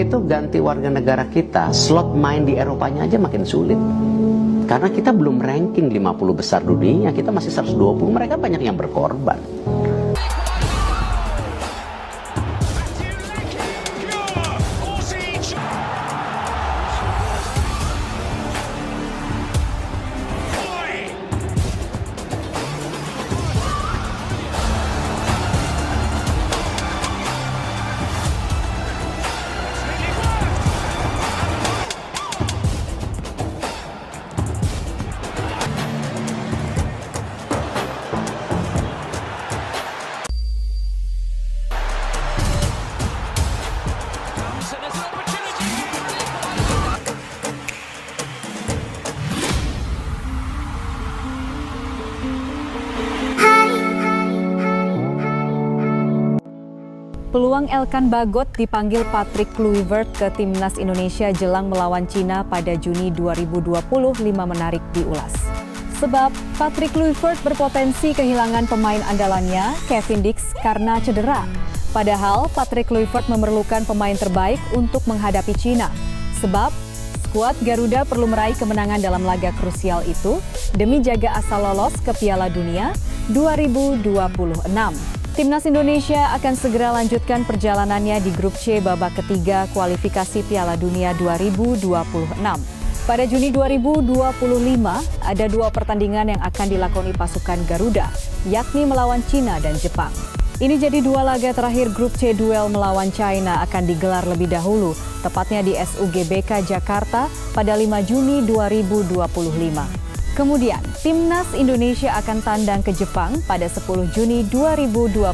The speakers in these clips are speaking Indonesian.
itu ganti warga negara kita, slot main di Eropanya aja makin sulit. Karena kita belum ranking 50 besar dunia, kita masih 120, mereka banyak yang berkorban. Peluang Elkan Bagot dipanggil Patrick Kluivert ke Timnas Indonesia jelang melawan Cina pada Juni 2025 menarik diulas. Sebab Patrick Kluivert berpotensi kehilangan pemain andalannya, Kevin Dix, karena cedera. Padahal Patrick Kluivert memerlukan pemain terbaik untuk menghadapi Cina. Sebab skuad Garuda perlu meraih kemenangan dalam laga krusial itu demi jaga asal lolos ke Piala Dunia 2026. Timnas Indonesia akan segera lanjutkan perjalanannya di grup C babak ketiga kualifikasi Piala Dunia 2026. Pada Juni 2025, ada 2 pertandingan yang akan dilakoni pasukan Garuda, yakni melawan Cina dan Jepang. Ini jadi 2 laga terakhir grup C duel melawan China akan digelar lebih dahulu, tepatnya di SUGBK Jakarta pada 5 Juni 2025. Kemudian, Timnas Indonesia akan tandang ke Jepang pada 10 Juni 2025.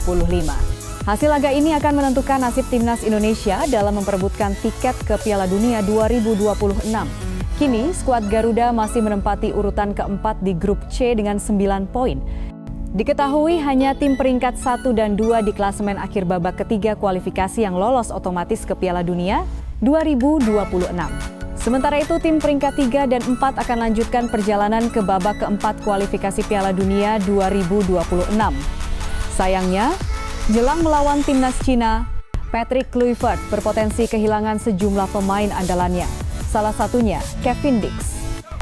Hasil laga ini akan menentukan nasib Timnas Indonesia dalam memperebutkan tiket ke Piala Dunia 2026. Kini, skuad Garuda masih menempati urutan keempat di grup C dengan 9 poin. Diketahui hanya tim peringkat 1 dan 2 di klasemen akhir babak ketiga kualifikasi yang lolos otomatis ke Piala Dunia 2026. Sementara itu, tim peringkat 3 dan 4 akan lanjutkan perjalanan ke babak keempat kualifikasi Piala Dunia 2026. Sayangnya, jelang melawan Timnas Cina, Patrick Kluivert berpotensi kehilangan sejumlah pemain andalannya. Salah satunya, Kevin Dix.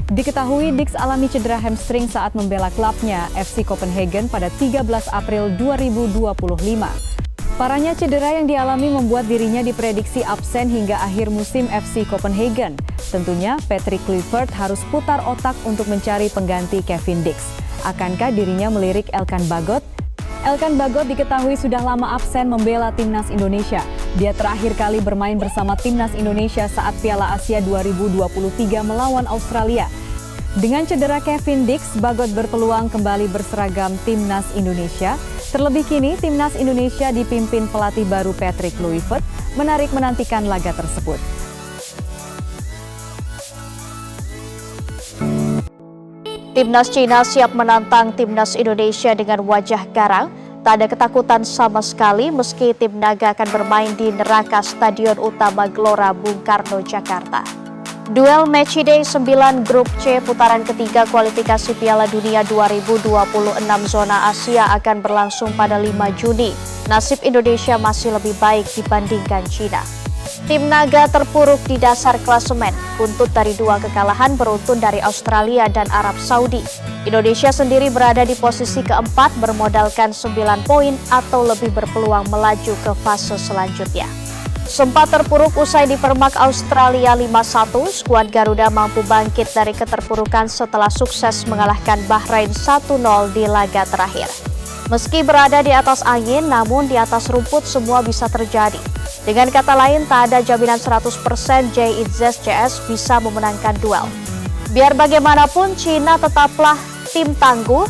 Diketahui Dix alami cedera hamstring saat membela klubnya FC Copenhagen pada 13 April 2025. Parahnya cedera yang dialami membuat dirinya diprediksi absen hingga akhir musim FC Copenhagen. Tentunya Patrick Kluivert harus putar otak untuk mencari pengganti Kevin Dix. Akankah dirinya melirik Elkan Bagot? Elkan Bagot diketahui sudah lama absen membela Timnas Indonesia. Dia terakhir kali bermain bersama Timnas Indonesia saat Piala Asia 2023 melawan Australia. Dengan cedera Kevin Dix, Bagot berpeluang kembali berseragam Timnas Indonesia. Terlebih kini, Timnas Indonesia dipimpin pelatih baru Patrick Kluivert menarik menantikan laga tersebut. Timnas Cina siap menantang Timnas Indonesia dengan wajah garang. Tak ada ketakutan sama sekali meski tim naga akan bermain di neraka Stadion Utama Gelora Bung Karno, Jakarta. Duel Matchday 9 Grup C putaran ketiga kualifikasi Piala Dunia 2026 zona Asia akan berlangsung pada 5 Juni. Nasib Indonesia masih lebih baik dibandingkan Cina. Tim naga terpuruk di dasar klasemen, buntut dari 2 kekalahan beruntun dari Australia dan Arab Saudi. Indonesia sendiri berada di posisi keempat bermodalkan 9 poin atau lebih berpeluang melaju ke fase selanjutnya. Sempat terpuruk usai dipermak Australia 5-1, skuad Garuda mampu bangkit dari keterpurukan setelah sukses mengalahkan Bahrain 1-0 di laga terakhir. Meski berada di atas angin, namun di atas rumput semua bisa terjadi. Dengan kata lain, tak ada jaminan 100% JITZS bisa memenangkan duel. Biar bagaimanapun, Cina tetaplah tim tangguh.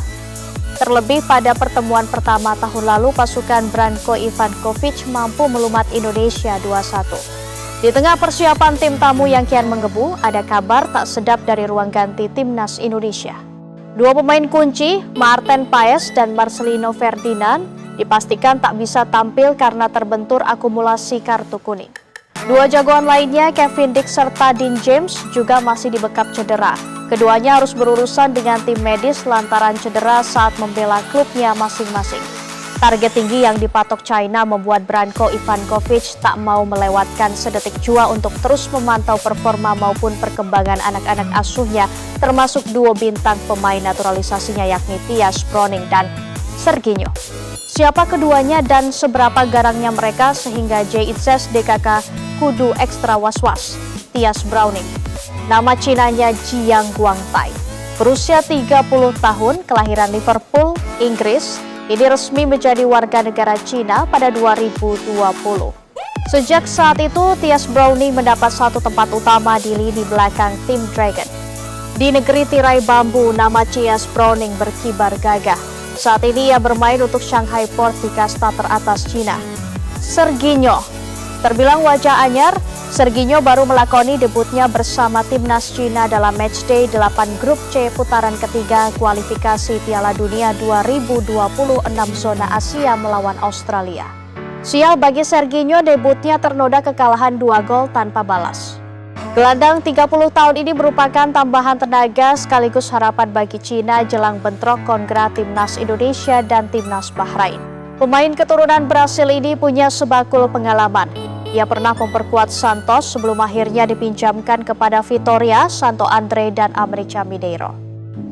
Terlebih pada pertemuan pertama tahun lalu, pasukan Branko Ivankovic mampu melumat Indonesia 2-1. Di tengah persiapan tim tamu yang kian menggebu, ada kabar tak sedap dari ruang ganti Timnas Indonesia. 2 pemain kunci, Maarten Paes dan Marcelino Ferdinand, dipastikan tak bisa tampil karena terbentur akumulasi kartu kuning. 2 jagoan lainnya, Kevin Dix serta Dean James, juga masih dibekap cedera. Keduanya harus berurusan dengan tim medis lantaran cedera saat membela klubnya masing-masing. Target tinggi yang dipatok China membuat Branko Ivanovic tak mau melewatkan sedetik jua untuk terus memantau performa maupun perkembangan anak-anak asuhnya, termasuk duo bintang pemain naturalisasinya yakni Thias Browning dan Serginho. Siapa keduanya dan seberapa garangnya mereka sehingga JITZES DKK kudu ekstra was-was. Thias Browning, nama Cinanya Jiang Guangtai, berusia 30 tahun, kelahiran Liverpool, Inggris. Ini resmi menjadi warga negara Cina pada 2020. Sejak saat itu, Thias Browning mendapat satu tempat utama di lini belakang tim Dragon. Di negeri tirai bambu, nama Thias Browning berkibar gagah. Saat ini ia bermain untuk Shanghai Port di kasta teratas Cina. Serginho, terbilang wajah anyar, Serginho baru melakoni debutnya bersama timnas Cina dalam matchday 8 grup C putaran ketiga kualifikasi Piala Dunia 2026 zona Asia melawan Australia. Sial bagi Serginho, debutnya ternoda kekalahan 2 gol tanpa balas. Gelandang 30 tahun ini merupakan tambahan tenaga sekaligus harapan bagi Cina jelang bentrok kongra timnas Indonesia dan timnas Bahrain. Pemain keturunan Brasil ini punya sebakul pengalaman. Ia pernah memperkuat Santos sebelum akhirnya dipinjamkan kepada Vitória, Santo André, dan América Mineiro.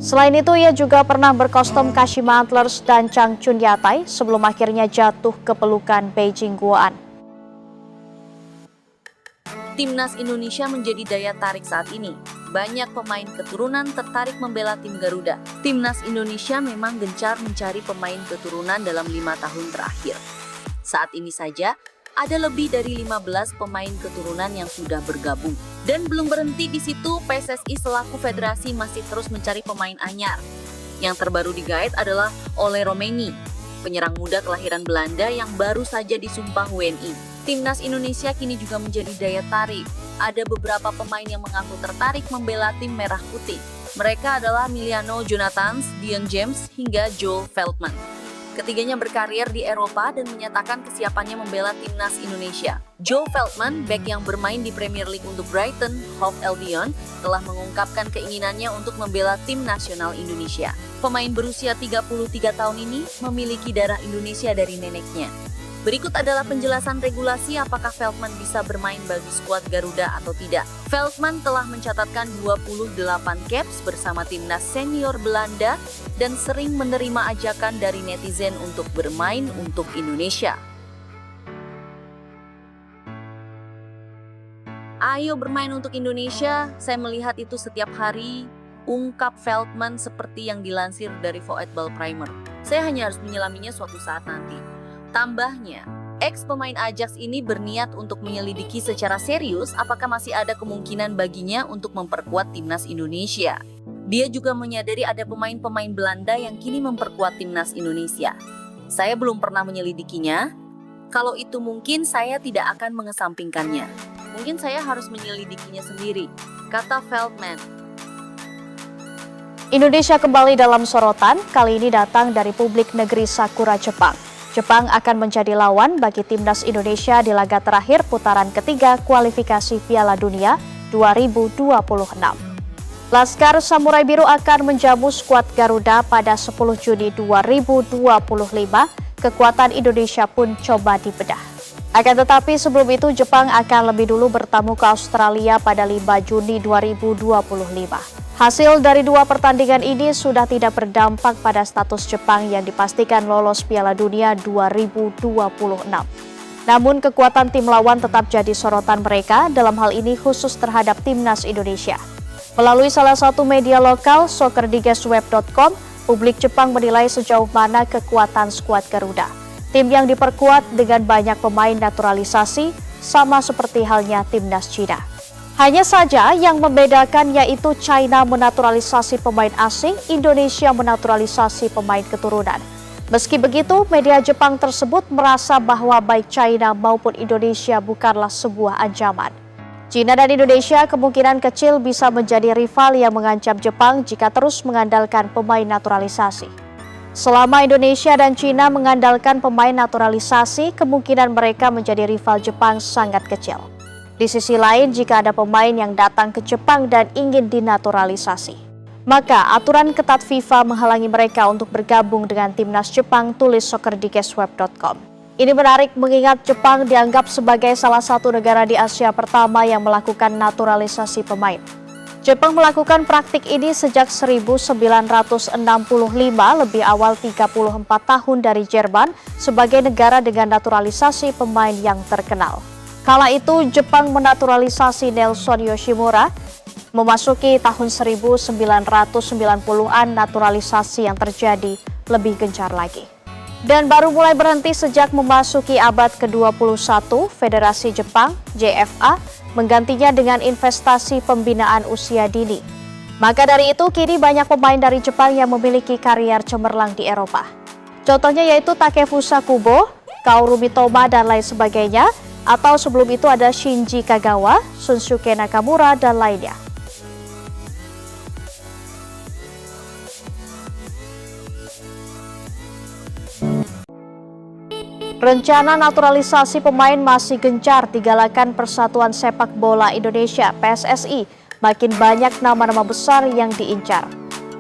Selain itu, ia juga pernah berkostum Kashima Antlers dan Changchun Yatai sebelum akhirnya jatuh ke pelukan Beijing Guoan. Timnas Indonesia menjadi daya tarik saat ini. Banyak pemain keturunan tertarik membela tim Garuda. Timnas Indonesia memang gencar mencari pemain keturunan dalam 5 tahun terakhir. Saat ini saja, ada lebih dari 15 pemain keturunan yang sudah bergabung. Dan belum berhenti di situ, PSSI selaku federasi masih terus mencari pemain anyar. Yang terbaru digait adalah Ole Romeni, penyerang muda kelahiran Belanda yang baru saja disumpah WNI. Timnas Indonesia kini juga menjadi daya tarik. Ada beberapa pemain yang mengaku tertarik membela tim Merah Putih. Mereka adalah Emiliano Jonathans, Dion James, hingga Joe Veltman. Ketiganya berkarir di Eropa dan menyatakan kesiapannya membela timnas Indonesia. Joe Veltman, bek yang bermain di Premier League untuk Brighton, Hove Albion, telah mengungkapkan keinginannya untuk membela tim nasional Indonesia. Pemain berusia 33 tahun ini memiliki darah Indonesia dari neneknya. Berikut adalah penjelasan regulasi apakah Veltman bisa bermain bagi skuad Garuda atau tidak. Veltman telah mencatatkan 28 caps bersama timnas senior Belanda dan sering menerima ajakan dari netizen untuk bermain untuk Indonesia. Ayo bermain untuk Indonesia, saya melihat itu setiap hari, ungkap Veltman seperti yang dilansir dari Voetbal Primer. Saya hanya harus menyelaminya suatu saat nanti. Tambahnya, ex-pemain Ajax ini berniat untuk menyelidiki secara serius apakah masih ada kemungkinan baginya untuk memperkuat timnas Indonesia. Dia juga menyadari ada pemain-pemain Belanda yang kini memperkuat timnas Indonesia. Saya belum pernah menyelidikinya. Kalau itu mungkin saya tidak akan mengesampingkannya. Mungkin saya harus menyelidikinya sendiri, kata Veltman. Indonesia kembali dalam sorotan, kali ini datang dari publik negeri Sakura, Jepang. Jepang akan menjadi lawan bagi timnas Indonesia di laga terakhir putaran ketiga kualifikasi Piala Dunia 2026. Laskar Samurai Biru akan menjamu skuad Garuda pada 10 Juni 2025. Kekuatan Indonesia pun coba dibedah. Akan tetapi sebelum itu Jepang akan lebih dulu bertamu ke Australia pada 5 Juni 2025. Hasil dari 2 pertandingan ini sudah tidak berdampak pada status Jepang yang dipastikan lolos Piala Dunia 2026. Namun kekuatan tim lawan tetap jadi sorotan mereka, dalam hal ini khusus terhadap timnas Indonesia. Melalui salah satu media lokal, soccerdigestweb.com, publik Jepang menilai sejauh mana kekuatan skuad Garuda. Tim yang diperkuat dengan banyak pemain naturalisasi, sama seperti halnya timnas Cina. Hanya saja yang membedakan yaitu China menaturalisasi pemain asing, Indonesia menaturalisasi pemain keturunan. Meski begitu, media Jepang tersebut merasa bahwa baik China maupun Indonesia bukanlah sebuah ancaman. China dan Indonesia kemungkinan kecil bisa menjadi rival yang mengancam Jepang jika terus mengandalkan pemain naturalisasi. Selama Indonesia dan China mengandalkan pemain naturalisasi, kemungkinan mereka menjadi rival Jepang sangat kecil. Di sisi lain, jika ada pemain yang datang ke Jepang dan ingin dinaturalisasi, Maka aturan ketat FIFA menghalangi mereka untuk bergabung dengan timnas Jepang, tulis soccerdigest.web.com. Ini menarik mengingat Jepang dianggap sebagai salah satu negara di Asia pertama yang melakukan naturalisasi pemain. Jepang melakukan praktik ini sejak 1965, lebih awal 34 tahun dari Jerman sebagai negara dengan naturalisasi pemain yang terkenal. Kala itu Jepang menaturalisasi Nelson Yoshimura, memasuki tahun 1990-an naturalisasi yang terjadi lebih gencar lagi. Dan baru mulai berhenti sejak memasuki abad ke-21, Federasi Jepang, JFA, menggantinya dengan investasi pembinaan usia dini. Maka dari itu, kini banyak pemain dari Jepang yang memiliki karier cemerlang di Eropa. Contohnya yaitu Takefusa Kubo, Kaoru Mitoma, dan lain sebagainya. Atau sebelum itu ada Shinji Kagawa, Shunsuke Nakamura, dan lainnya. Rencana naturalisasi pemain masih gencar digalakan Persatuan Sepak Bola Indonesia (PSSI). Makin banyak nama-nama besar yang diincar.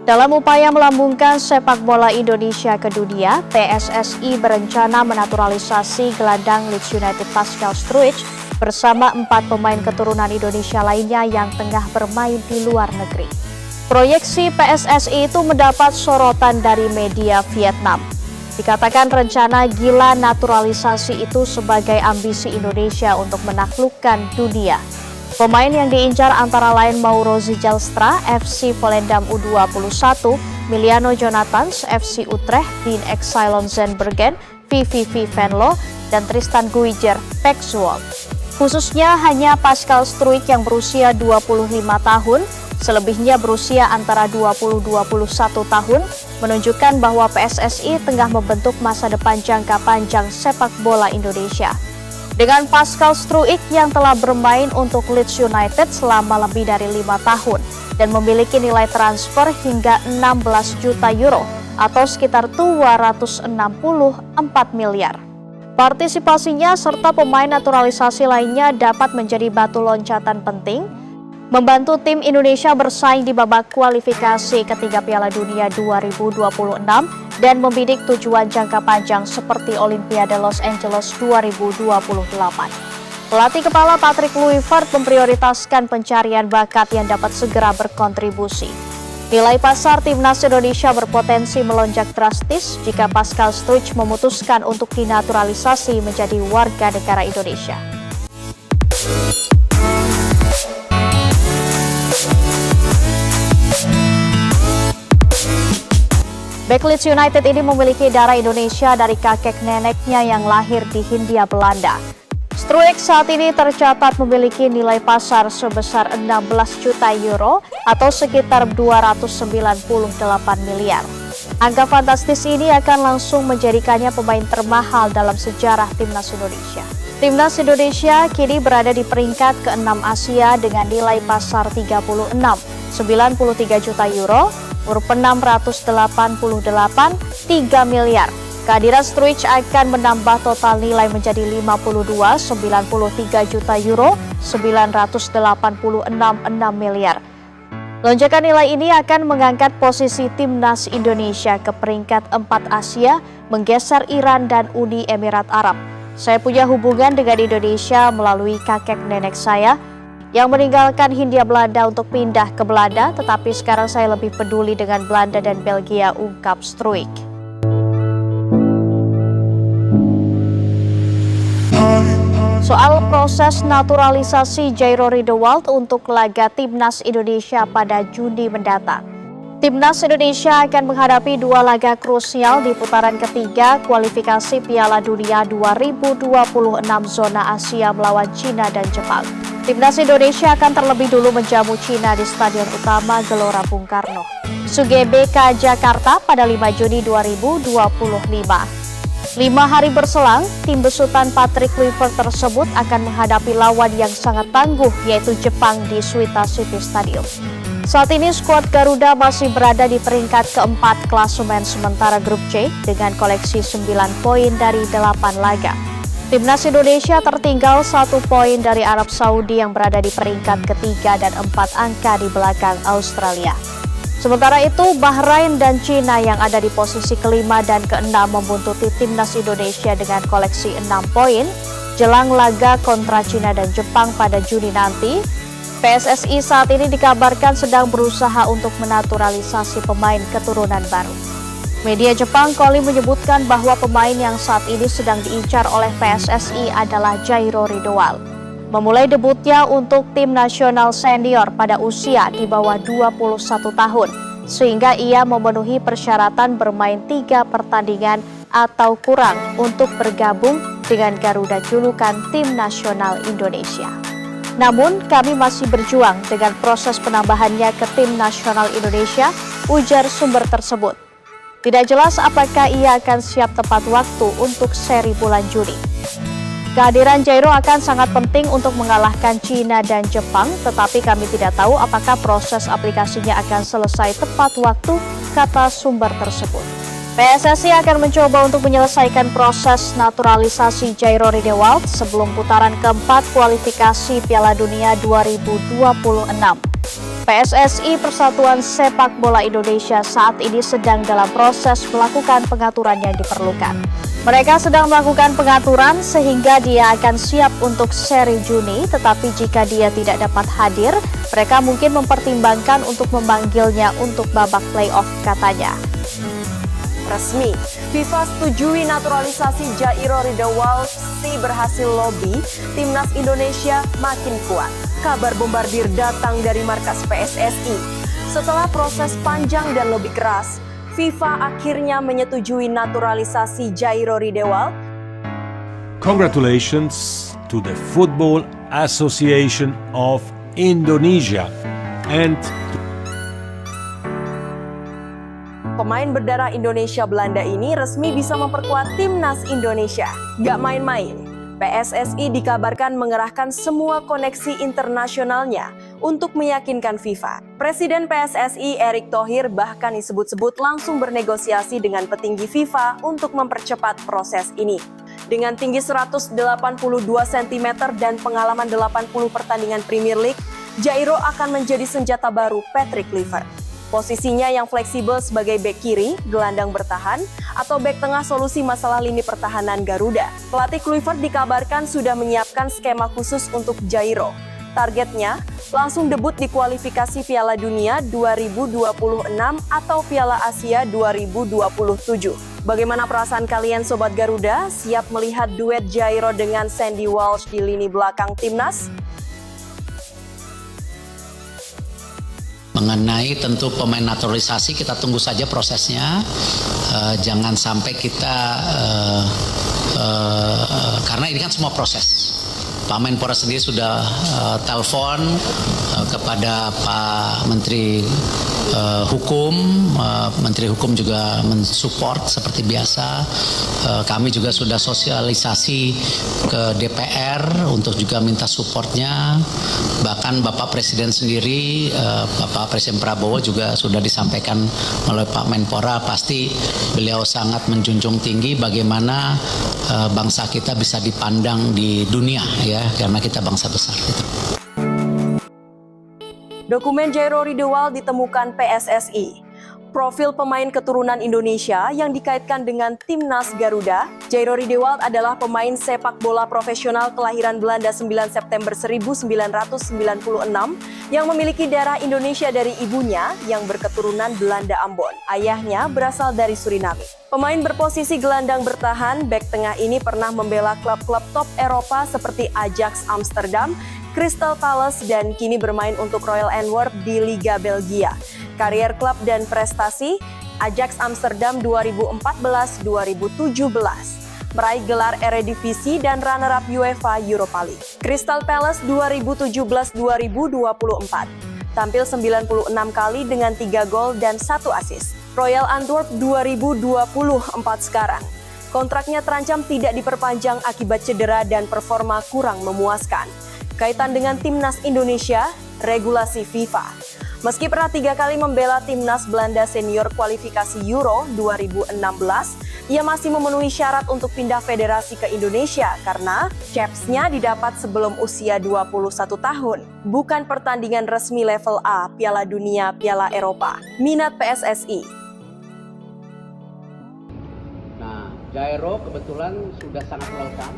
Dalam upaya melambungkan sepak bola Indonesia ke dunia, PSSI berencana menaturalisasi gelandang Leeds United Pascal Struijk bersama 4 pemain keturunan Indonesia lainnya yang tengah bermain di luar negeri. Proyeksi PSSI itu mendapat sorotan dari media Vietnam. Dikatakan rencana gila naturalisasi itu sebagai ambisi Indonesia untuk menaklukkan dunia. Pemain yang diincar antara lain Mauro Zijlstra, FC Volendam U21, Miliano Jonathans, FC Utrecht, Dean Exilon Zenbergen, VVV Venlo, dan Tristan Guijer, PEC Zwolle. Khususnya hanya Pascal Struijk yang berusia 25 tahun, selebihnya berusia antara 20-21 tahun, menunjukkan bahwa PSSI tengah membentuk masa depan jangka panjang sepak bola Indonesia. Dengan Pascal Struijk yang telah bermain untuk Leeds United selama lebih dari 5 tahun dan memiliki nilai transfer hingga 16 juta euro atau sekitar 264 miliar. Partisipasinya serta pemain naturalisasi lainnya dapat menjadi batu loncatan penting membantu tim Indonesia bersaing di babak kualifikasi ketiga Piala Dunia 2026 dan membidik tujuan jangka panjang seperti Olimpiade Los Angeles 2028. Pelatih kepala Patrick Kluivert memprioritaskan pencarian bakat yang dapat segera berkontribusi. Nilai pasar timnas Indonesia berpotensi melonjak drastis jika Pascal Struijk memutuskan untuk dinaturalisasi menjadi warga negara Indonesia. Bek Leeds United ini memiliki darah Indonesia dari kakek neneknya yang lahir di Hindia Belanda. Struijk saat ini tercatat memiliki nilai pasar sebesar 16 juta euro atau sekitar 298 miliar. Angka fantastis ini akan langsung menjadikannya pemain termahal dalam sejarah timnas Indonesia. Timnas Indonesia kini berada di peringkat ke-6 Asia dengan nilai pasar 93 juta euro, Rp 688 3 miliar. Kehadiran Struijk akan menambah total nilai menjadi 93 juta euro, 986 miliar. Lonjakan nilai ini akan mengangkat posisi timnas Indonesia ke peringkat 4 Asia, menggeser Iran dan Uni Emirat Arab. Saya punya hubungan dengan Indonesia melalui kakek nenek saya yang meninggalkan Hindia Belanda untuk pindah ke Belanda, tetapi sekarang saya lebih peduli dengan Belanda dan Belgia, ungkap Struijk. Soal proses naturalisasi Jairo Riedewald untuk laga Timnas Indonesia pada Juni mendatang. Timnas Indonesia akan menghadapi 2 laga krusial di putaran ketiga kualifikasi Piala Dunia 2026 zona Asia melawan Cina dan Jepang. Timnas Indonesia akan terlebih dulu menjamu Cina di Stadion Utama Gelora Bung Karno, GBK Jakarta pada 5 Juni 2025. 5 hari berselang, tim besutan Patrick Kluivert tersebut akan menghadapi lawan yang sangat tangguh yaitu Jepang di Suita City Stadium. Saat ini skuad Garuda masih berada di peringkat keempat klasemen sementara grup C dengan koleksi 9 poin dari 8 laga. Timnas Indonesia tertinggal 1 poin dari Arab Saudi yang berada di peringkat ketiga dan 4 angka di belakang Australia. Sementara itu, Bahrain dan Cina yang ada di posisi kelima dan keenam membuntuti timnas Indonesia dengan koleksi 6 poin jelang laga kontra Cina dan Jepang pada Juni nanti. PSSI saat ini dikabarkan sedang berusaha untuk menaturalisasi pemain keturunan baru. Media Jepang Koli menyebutkan bahwa pemain yang saat ini sedang diincar oleh PSSI adalah Jairo Ridowal. Memulai debutnya untuk tim nasional senior pada usia di bawah 21 tahun, sehingga ia memenuhi persyaratan bermain 3 pertandingan atau kurang untuk bergabung dengan Garuda julukan Tim Nasional Indonesia. Namun, kami masih berjuang dengan proses penambahannya ke Tim Nasional Indonesia, ujar sumber tersebut. Tidak jelas apakah ia akan siap tepat waktu untuk seri bulan Juni. Kehadiran Jairo akan sangat penting untuk mengalahkan Cina dan Jepang, tetapi kami tidak tahu apakah proses aplikasinya akan selesai tepat waktu, kata sumber tersebut. PSSI akan mencoba untuk menyelesaikan proses naturalisasi Jairo Ridowal sebelum putaran keempat kualifikasi Piala Dunia 2026. PSSI Persatuan Sepak Bola Indonesia saat ini sedang dalam proses melakukan pengaturan yang diperlukan. Mereka sedang melakukan pengaturan sehingga dia akan siap untuk seri Juni, tetapi jika dia tidak dapat hadir, mereka mungkin mempertimbangkan untuk memanggilnya untuk babak playoff, katanya. Resmi, FIFA setujui naturalisasi Jairo Ridowal, berhasil lobby, timnas Indonesia makin kuat. Kabar bombardir datang dari markas PSSI. Setelah proses panjang dan lobby keras, FIFA akhirnya menyetujui naturalisasi Jairo Ridowal. Congratulations to the Football Association of Indonesia and Pemain berdarah Indonesia Belanda ini resmi bisa memperkuat timnas Indonesia. Gak main-main, PSSI dikabarkan mengerahkan semua koneksi internasionalnya untuk meyakinkan FIFA. Presiden PSSI Erick Thohir bahkan disebut-sebut langsung bernegosiasi dengan petinggi FIFA untuk mempercepat proses ini. Dengan tinggi 182 cm dan pengalaman 80 pertandingan Premier League, Jairo akan menjadi senjata baru Patrick Kluivert. Posisinya yang fleksibel sebagai bek kiri, gelandang bertahan, atau bek tengah solusi masalah lini pertahanan Garuda. Pelatih Kluivert dikabarkan sudah menyiapkan skema khusus untuk Jairo. Targetnya, langsung debut di kualifikasi Piala Dunia 2026 atau Piala Asia 2027. Bagaimana perasaan kalian Sobat Garuda? Siap melihat duet Jairo dengan Sandy Walsh di lini belakang timnas? Mengenai tentu pemain naturalisasi, kita tunggu saja prosesnya. Jangan sampai kita, karena ini kan semua proses. Pak Menpora sendiri sudah telepon kepada Pak Menteri Hukum. Menteri Hukum juga mensupport seperti biasa. Kami juga sudah sosialisasi ke DPR untuk juga minta supportnya. Bahkan Bapak Presiden sendiri, Bapak Presiden Prabowo juga sudah disampaikan melalui Pak Menpora, pasti beliau sangat menjunjung tinggi bagaimana bangsa kita bisa dipandang di dunia, ya, karena kita bangsa besar. Gitu. Dokumen Jairo Ridowal ditemukan PSSI. Profil pemain keturunan Indonesia yang dikaitkan dengan timnas Garuda. Jairo Ridowal adalah pemain sepak bola profesional kelahiran Belanda 9 September 1996 yang memiliki darah Indonesia dari ibunya yang berketurunan Belanda Ambon. Ayahnya berasal dari Suriname. Pemain berposisi gelandang bertahan, bek tengah ini pernah membela klub-klub top Eropa seperti Ajax Amsterdam, Crystal Palace, dan kini bermain untuk Royal Antwerp di Liga Belgia. Karier klub dan prestasi, Ajax Amsterdam 2014-2017. Meraih gelar Eredivisie dan runner-up UEFA Europa League. Crystal Palace 2017-2024. Tampil 96 kali dengan 3 gol dan 1 assist. Royal Antwerp 2024 sekarang. Kontraknya terancam tidak diperpanjang akibat cedera dan performa kurang memuaskan. Kaitan dengan timnas Indonesia, regulasi FIFA. Meski pernah 3 kali membela timnas Belanda senior kualifikasi Euro 2016, Ia masih memenuhi syarat untuk pindah federasi ke Indonesia karena caps-nya didapat sebelum usia 21 tahun. Bukan pertandingan resmi level A, Piala Dunia, Piala Eropa. Minat PSSI. Nah, Jairo kebetulan sudah sangat welcome.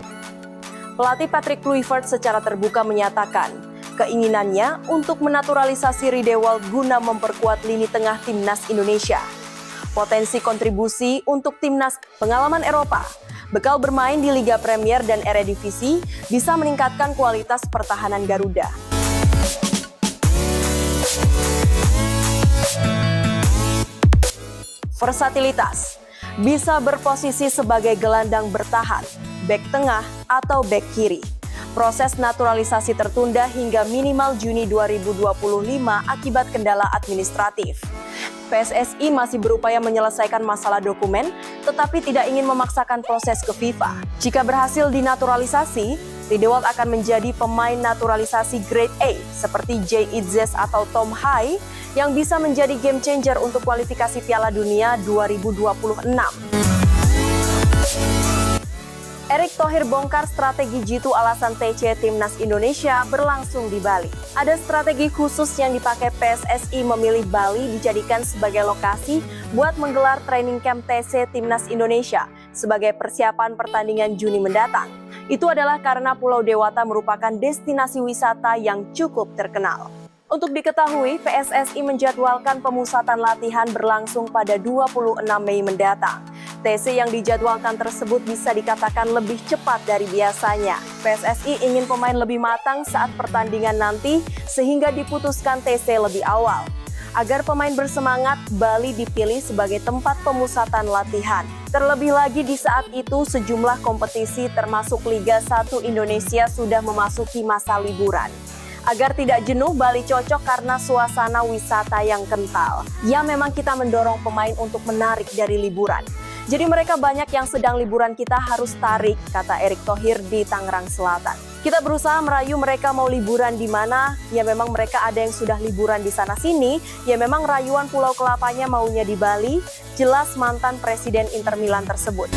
Pelatih Patrick Kluivert secara terbuka menyatakan keinginannya untuk menaturalisasi Riedewald guna memperkuat lini tengah timnas Indonesia. Potensi kontribusi untuk timnas pengalaman Eropa, bekal bermain di Liga Premier dan Eredivisie bisa meningkatkan kualitas pertahanan Garuda. Versatilitas, bisa berposisi sebagai gelandang bertahan, bek tengah atau bek kiri. Proses naturalisasi tertunda hingga minimal Juni 2025 akibat kendala administratif. PSSI masih berupaya menyelesaikan masalah dokumen, tetapi tidak ingin memaksakan proses ke FIFA. Jika berhasil dinaturalisasi, Riedewald akan menjadi pemain naturalisasi grade A seperti Jay Itzes atau Tom Hai yang bisa menjadi game changer untuk kualifikasi Piala Dunia 2026. Erick Thohir bongkar strategi jitu alasan TC Timnas Indonesia berlangsung di Bali. Ada strategi khusus yang dipakai PSSI memilih Bali dijadikan sebagai lokasi buat menggelar training camp TC Timnas Indonesia sebagai persiapan pertandingan Juni mendatang. Itu adalah karena Pulau Dewata merupakan destinasi wisata yang cukup terkenal. Untuk diketahui, PSSI menjadwalkan pemusatan latihan berlangsung pada 26 Mei mendatang. TC yang dijadwalkan tersebut bisa dikatakan lebih cepat dari biasanya. PSSI ingin pemain lebih matang saat pertandingan nanti sehingga diputuskan TC lebih awal. Agar pemain bersemangat, Bali dipilih sebagai tempat pemusatan latihan. Terlebih lagi di saat itu sejumlah kompetisi termasuk Liga 1 Indonesia sudah memasuki masa liburan. Agar tidak jenuh, Bali cocok karena suasana wisata yang kental. Ya memang kita mendorong pemain untuk menarik dari liburan. Jadi mereka banyak yang sedang liburan kita harus tarik, kata Erick Thohir di Tangerang Selatan. Kita berusaha merayu mereka mau liburan di mana, ya memang mereka ada yang sudah liburan di sana-sini, ya memang rayuan Pulau Kelapanya maunya di Bali, jelas mantan Presiden Inter Milan tersebut.